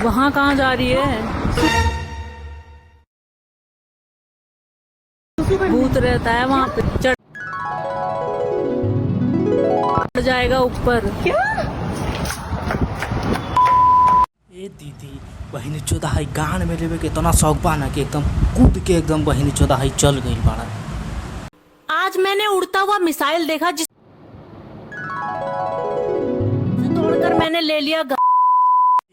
वहाँ कहाँ जा रही है? भूत रहता है वहाँ पे, चढ़ जाएगा ऊपर। क्या? ए दीदी, बहिनी चोदाई गान में लेवे के इतना शौक बा ना कि एकदम कूद के एकदम बहिनी चोदाई चल गई बाड़ा। आज मैंने उड़ता हुआ मिसाइल देखा जिसे तोड़कर मैंने ले लिया।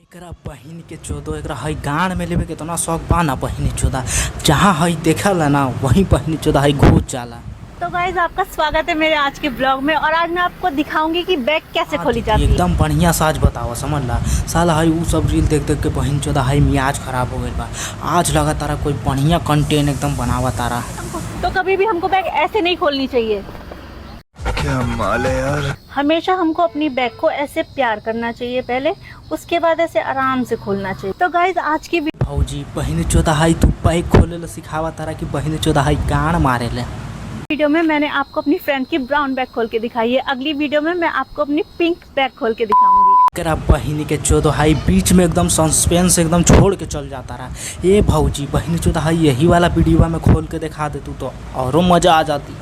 एकरा बहिन के चोदो, एकरा हई गान में लेवे के इतना शौक बा ना बहिनी चोदा, जहाँ हई देखला ना वहीं बहिनी चोदा हई घुस जाला। तो गाइज आपका स्वागत है मेरे आज के ब्लॉग में, और आज मैं आपको दिखाऊंगी कि बैग कैसे खोली जाती है। एकदम बढ़िया साज बतावा, समझ ला। साला हई उ सब रील देख देख के बहिन चोदा हई मियाज खराब हो गइल बा। आज लगा तारा कोई बढ़िया कंटेंट एकदम बनावा तारा। तो कभी भी हमको बैग ऐसे नहीं खोलनी चाहिए। क्या माल है यार। हमेशा हमको अपनी बैग को ऐसे प्यार करना चाहिए पहले, उसके बाद ऐसे आराम से खोलना चाहिए। तो गाइज आज की भौजी बहिनी चोदा हई तू बैग खोले ला सिखावा तारा कि बहिनी चोदा हई गान मारे ले। वीडियो में मैंने आपको अपनी फ्रेंड की ब्राउन बैग खोल के दिखाई है, अगली वीडियो में मैं आपको अपनी पिंक बैग खोल के दिखाऊंगी। एकरा बहिनी के चोदो हाई बीच में एकदम सस्पेंस एकदम छोड़ के चल जाता रहा। ये भौजी बहिनी चोदा हाई यही वाला वीडियो में खोल के दिखा दे तू तो औरों मजा आ जाती।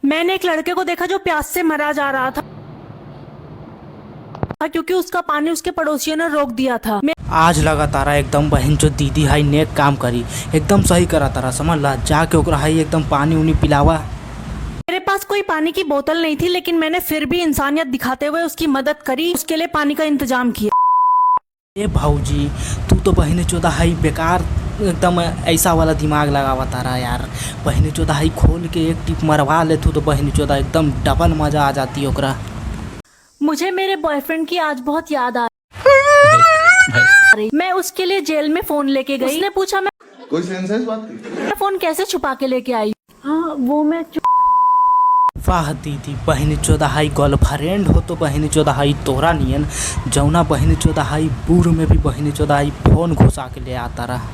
मैंने एक लड़के को देखा जो प्यास से मरा जा रहा था क्योंकि उसका पानी उसके पड़ोसियों ने रोक दिया था। आज लगा तारा एकदम बहन जो दीदी हाई नेक काम करी, एकदम सही करा तारा, समझ ला। जाके ओकरा हाई एकदम पानी उनी पिलावा। मेरे पास कोई पानी की बोतल नहीं थी, लेकिन मैंने फिर भी इंसानियत दिखाते हुए उसकी मदद करी, उसके लिए पानी का इंतजाम किया। ए भौजी तू तो बहनी चोदा हाई बेकार एकदम ऐसा वाला दिमाग लगावा तारा यार। बहनी चोदा हाई खोल के एक टिप मरवा ले तू तो बहनी चोदा एकदम डबल मजा आ जाती ओकरा। मुझे मेरे बॉयफ्रेंड की आज बहुत याद आ रही। मैं उसके लिए जेल में फोन लेके गई। उसने पूछा मैं कोई सेंस है इस बात की? मैं फोन कैसे छुपा के लेके आई। हाँ वो मैं वाह दीदी, बहनी चोदा हाई गर्लफ्रेंड हो तो बहनी चोदा हाई तोरा नियन, जौना बहनी चोदा हाई बूढ़ में भी बहनी चोदा हाई फोन घुसा के ले आता रहा।